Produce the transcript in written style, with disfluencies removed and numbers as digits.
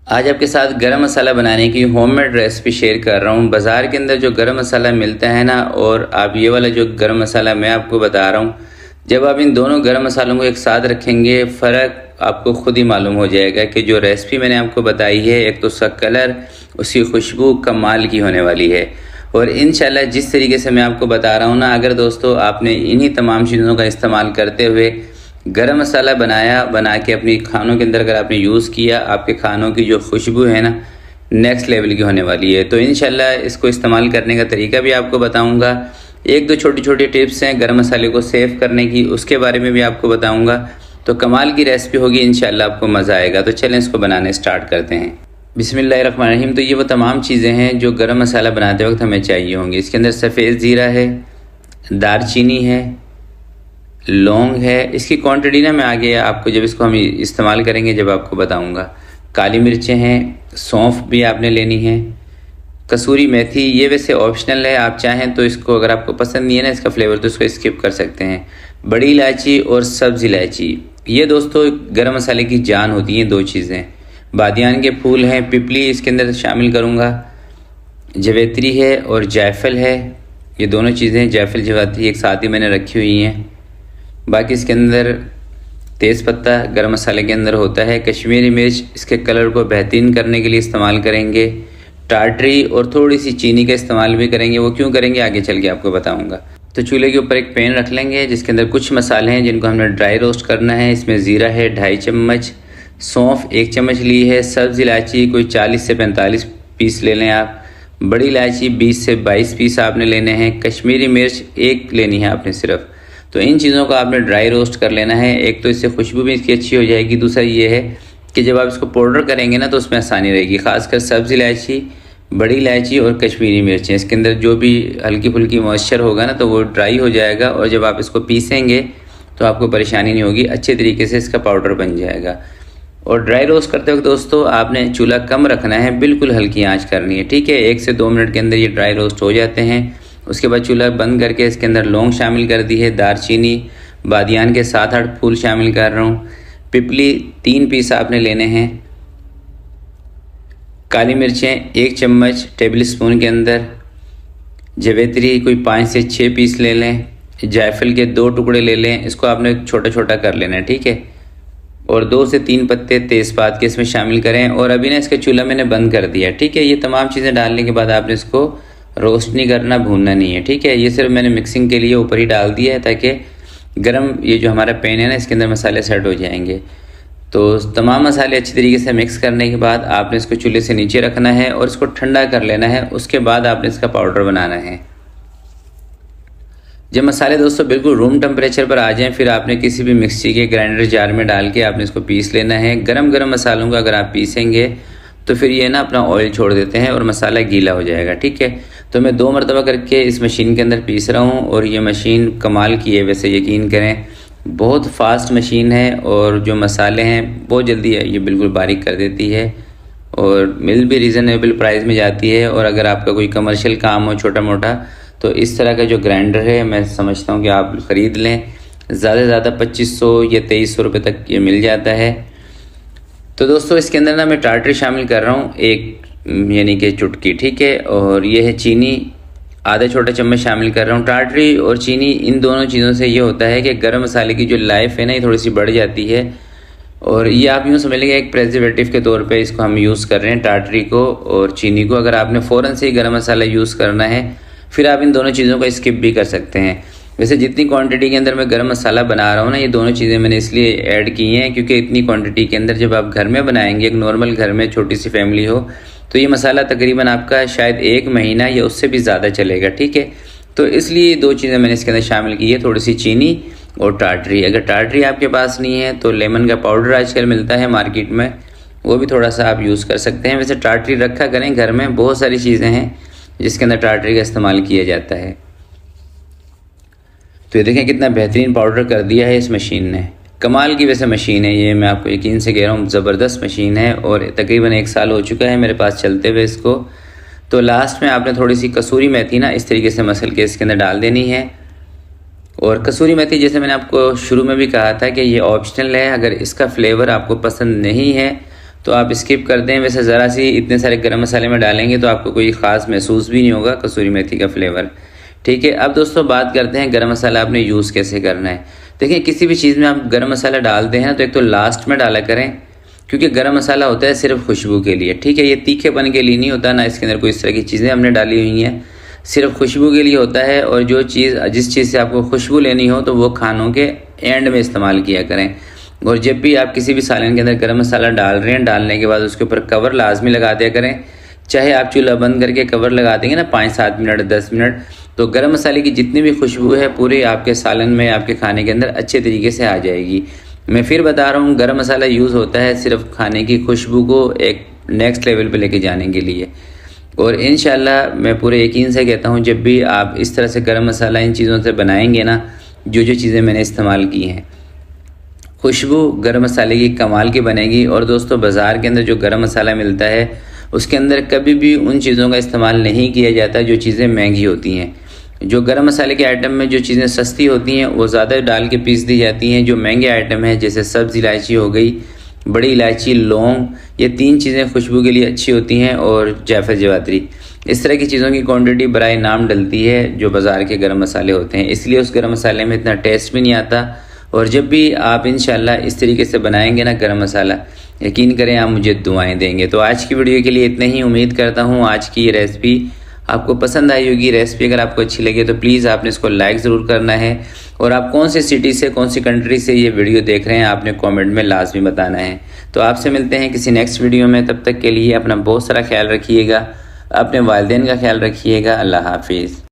आज आपके साथ गरम मसाला बनाने की होममेड रेसिपी शेयर कर रहा हूँ। बाज़ार के अंदर जो गरम मसाला मिलता है ना, और आप ये वाला जो गरम मसाला मैं आपको बता रहा हूँ, जब आप इन दोनों गरम मसालों को एक साथ रखेंगे फ़र्क आपको खुद ही मालूम हो जाएगा कि जो रेसिपी मैंने आपको बताई है, एक तो उसका कलर, उसकी खुशबू कमाल की होने वाली है। और इंशाल्लाह जिस तरीके से मैं आपको बता रहा हूँ ना, अगर दोस्तों आपने इन्हीं तमाम चीज़ों का इस्तेमाल करते हुए गरम मसाला बना के अपनी खानों के अंदर अगर आपने यूज़ किया, आपके खानों की जो खुशबू है ना, नेक्स्ट लेवल की होने वाली है। तो इंशाल्लाह इसको इस्तेमाल करने का तरीका भी आपको बताऊंगा। एक दो छोटी छोटी टिप्स हैं गरम मसाले को सेव करने की, उसके बारे में भी आपको बताऊंगा। तो कमाल की रेसिपी होगी, इंशाल्लाह आपको मज़ा आएगा। तो चलें इसको बनाने स्टार्ट करते हैं। बिस्मिल्लाहिर्रहमानिर्रहीम। तो ये वो तमाम चीज़ें हैं जो गरम मसाला बनाते वक्त हमें चाहिए होंगी। इसके अंदर सफ़ेद ज़ीरा है, दारचीनी है, लौंग है। इसकी क्वांटिटी ना मैं आगे आपको जब इसको हम इस्तेमाल करेंगे जब आपको बताऊंगा। काली मिर्चें हैं, सौंफ भी आपने लेनी है, कसूरी मेथी, ये वैसे ऑप्शनल है, आप चाहें तो इसको, अगर आपको पसंद नहीं है ना इसका फ्लेवर, तो इसको स्किप कर सकते हैं। बड़ी इलायची और सब्ज़ इलायची, ये दोस्तों गरम मसाले की जान होती हैं दो चीज़ें। बादियान के फूल हैं, पिपली इसके अंदर शामिल करूँगा, जवेत्री है और जायफल है। ये दोनों चीज़ें जायफल जवेत्री एक साथ ही मैंने रखी हुई हैं। बाकी इसके अंदर तेज़पत्ता गरम मसाले के अंदर होता है, कश्मीरी मिर्च इसके कलर को बेहतरीन करने के लिए इस्तेमाल करेंगे, टाटरी और थोड़ी सी चीनी का इस्तेमाल भी करेंगे। वो क्यों करेंगे आगे चल के आपको बताऊंगा। तो चूल्हे के ऊपर एक पैन रख लेंगे जिसके अंदर कुछ मसाले हैं जिनको हमने ड्राई रोस्ट करना है। इसमें ज़ीरा है 2.5 चम्मच, सौंफ 1 चम्मच ली है, सब्ज़ इलायची कोई 40 से 45 पीस ले लें आप, बड़ी इलायची 20 से 22 पीस आपने लेने हैं, कश्मीरी मिर्च 1 लेनी है आपने सिर्फ। तो इन चीज़ों को आपने ड्राई रोस्ट कर लेना है। एक तो इससे खुशबू भी इसकी अच्छी हो जाएगी, दूसरा ये है कि जब आप इसको पाउडर करेंगे ना तो उसमें आसानी रहेगी। खासकर सब्ज़ इलायची, बड़ी इलायची और कश्मीरी मिर्चें, इसके अंदर जो भी हल्की फुल्की मॉइस्चर होगा ना तो वो ड्राई हो जाएगा, और जब आप इसको पीसेंगे तो आपको परेशानी नहीं होगी, अच्छे तरीके से इसका पाउडर बन जाएगा। और ड्राई रोस्ट करते वक्त दोस्तों आपने चूल्हा कम रखना है, बिल्कुल हल्की आँच करनी है, ठीक है। 1 से 2 मिनट के अंदर ये ड्राई रोस्ट हो जाते हैं। उसके बाद चूल्हा बंद करके इसके अंदर लौंग शामिल कर दी है, दारचीनी, बादियान के 7-8 फूल शामिल कर रहा हूँ, पिपली 3 पीस आपने लेने हैं, काली मिर्चें 1 चम्मच टेबल स्पून के अंदर, जवेत्री कोई 5 से 6 पीस ले लें, जायफल के 2 टुकड़े ले लें, इसको आपने छोटा छोटा कर लेना है, ठीक है। और 2 से 3 पत्ते तेज़पात के इसमें शामिल करें। और अभी ना इसका चूल्हा मैंने बंद कर दिया, ठीक है। ये तमाम चीज़ें डालने के बाद आपने इसको रोस्ट नहीं करना, भूनना नहीं है, ठीक है। ये सिर्फ मैंने मिक्सिंग के लिए ऊपर ही डाल दिया है ताकि गरम ये जो हमारा पैन है ना इसके अंदर मसाले सेट हो जाएंगे। तो तमाम मसाले अच्छी तरीके से मिक्स करने के बाद आपने इसको चूल्हे से नीचे रखना है और इसको ठंडा कर लेना है। उसके बाद आपने इसका पाउडर बनाना है। जब मसाले दोस्तों बिल्कुल रूम टेम्परेचर पर आ जाएं, फिर आपने किसी भी मिक्सी के ग्राइंडर जार में डाल के आपने इसको पीस लेना है। गरम गरम मसालों को अगर आप पीसेंगे तो फिर ये ना अपना ऑयल छोड़ देते हैं और मसाला गीला हो जाएगा, ठीक है। तो मैं 2 मरतबा करके इस मशीन के अंदर पीस रहा हूँ, और ये मशीन कमाल की है, वैसे यकीन करें बहुत फास्ट मशीन है, और जो मसाले हैं बहुत जल्दी है ये बिल्कुल बारीक कर देती है, और मिल भी रीज़नेबल प्राइस में जाती है। और अगर आपका कोई कमर्शियल काम हो छोटा मोटा, तो इस तरह का जो ग्राइंडर है मैं समझता हूँ कि आप ख़रीद लें। ज़्यादा से ज़्यादा 2500 या 2300 रुपये तक ये मिल जाता है। तो दोस्तों इसके अंदर ना मैं टाटरी शामिल कर रहा हूँ 1 यानी कि चुटकी, ठीक है। और ये है चीनी, आधा छोटा चम्मच शामिल कर रहा हूँ। टाटरी और चीनी इन दोनों चीज़ों से ये होता है कि गरम मसाले की जो लाइफ है ना ये थोड़ी सी बढ़ जाती है, और ये आप यूँ समझ लेंगे एक प्रेजर्वेटिव के तौर पे इसको हम यूज़ कर रहे हैं, टाटरी को और चीनी को। अगर आपने फ़ौरन से ही गरम मसाला यूज़ करना है फिर आप इन दोनों चीज़ों को स्किप भी कर सकते हैं। वैसे जितनी क्वांटिटी के अंदर मैं गरम मसाला बना रहा हूँ ना, ये दोनों चीज़ें मैंने इसलिए ऐड की हैं क्योंकि इतनी क्वांटिटी के अंदर जब आप घर में बनाएंगे, एक नॉर्मल घर में छोटी सी फैमिली हो, तो ये मसाला तकरीबन आपका शायद 1 महीना या उससे भी ज़्यादा चलेगा, ठीक है। तो इसलिए 2 चीज़ें मैंने इसके अंदर शामिल की है, थोड़ी सी चीनी और टाटरी। अगर टाटरी आपके पास नहीं है तो लेमन का पाउडर आजकल मिलता है मार्केट में, वो भी थोड़ा सा आप यूज़ कर सकते हैं। वैसे टाटरी रखा करें घर में, बहुत सारी चीज़ें हैं जिसके अंदर टाटरी का इस्तेमाल किया जाता है। तो ये देखें कितना बेहतरीन पाउडर कर दिया है इस मशीन ने, कमाल की वैसे मशीन है ये, मैं आपको यकीन से कह रहा हूँ ज़बरदस्त मशीन है, और तकरीबन 1 साल हो चुका है मेरे पास चलते हुए इसको। तो लास्ट में आपने थोड़ी सी कसूरी मेथी ना इस तरीके से मसल के इसके अंदर डाल देनी है। और कसूरी मेथी जैसे मैंने आपको शुरू में भी कहा था कि ये ऑप्शनल है, अगर इसका फ्लेवर आपको पसंद नहीं है तो आप स्किप कर दें। वैसे ज़रा सी इतने सारे गरम मसाले में डालेंगे तो आपको कोई ख़ास महसूस भी नहीं होगा कसूरी मेथी का फ्लेवर। ठीक है, अब दोस्तों बात करते हैं गरम मसाला आपने यूज़ कैसे करना है। देखिए, किसी भी चीज़ में आप गरम मसाला डालते हैं तो एक तो लास्ट में डाला करें, क्योंकि गरम मसाला होता है सिर्फ खुशबू के लिए। ठीक है, ये तीखेपन के लिए नहीं होता, ना इसके अंदर कोई इस तरह की चीज़ें हमने डाली हुई हैं, सिर्फ खुशबू के लिए होता है। और जिस चीज़ से आपको खुशबू लेनी हो तो वो खानों के एंड में इस्तेमाल किया करें। और जब भी आप किसी भी सालन के अंदर गरम मसाला डाल रहे हैं, डालने के बाद उसके ऊपर कवर लाजमी लगा दिया करें। चाहे आप चूल्हा बंद करके कवर लगा देंगे ना 5-7 मिनट 10 मिनट, तो गरम मसाले की जितनी भी खुशबू है पूरे आपके सालन में, आपके खाने के अंदर अच्छे तरीके से आ जाएगी। मैं फिर बता रहा हूँ, गरम मसाला यूज़ होता है सिर्फ खाने की खुशबू को एक नेक्स्ट लेवल पे लेके जाने के लिए। और इंशाल्लाह मैं पूरे यकीन से कहता हूँ, जब भी आप इस तरह से गरम मसाला इन चीज़ों से बनाएंगे ना, जो चीज़ें मैंने इस्तेमाल की हैं, खुशबू गरम मसाले की कमाल की बनेगी। और दोस्तों, बाज़ार के अंदर जो गरम मसाला मिलता है उसके अंदर कभी भी उन चीज़ों का इस्तेमाल नहीं किया जाता जो चीज़ें महंगी होती हैं। जो गरम मसाले के आइटम में जो चीज़ें सस्ती होती हैं वो ज़्यादा डाल के पीस दी जाती हैं। जो महंगे आइटम है जैसे सब्ज़ इलायची हो गई, बड़ी इलायची, लौंग, ये 3 चीज़ें खुशबू के लिए अच्छी होती हैं, और जायफल जवात्री, इस तरह की चीज़ों की क्वांटिटी बराए नाम डलती है जो बाज़ार के गरम मसाले होते हैं, इसलिए उस गरम मसाले में इतना टेस्ट भी नहीं आता। और जब भी आप इंशाल्लाह इस तरीके से बनाएंगे ना गरम मसाला, यकीन करें आप मुझे दुआएं देंगे। तो आज की वीडियो के लिए इतना ही। उम्मीद करता हूँ आज की ये रेसिपी आपको पसंद आई होगी। रेसिपी अगर आपको अच्छी लगे तो प्लीज़ आपने इसको लाइक ज़रूर करना है। और आप कौन सी सिटी से, कौन सी कंट्री से ये वीडियो देख रहे हैं आपने कमेंट में लाजमी बताना है। तो आपसे मिलते हैं किसी नेक्स्ट वीडियो में। तब तक के लिए अपना बहुत सारा ख्याल रखिएगा, अपने वालिदैन का ख्याल रखिएगा। अल्लाह हाफिज़।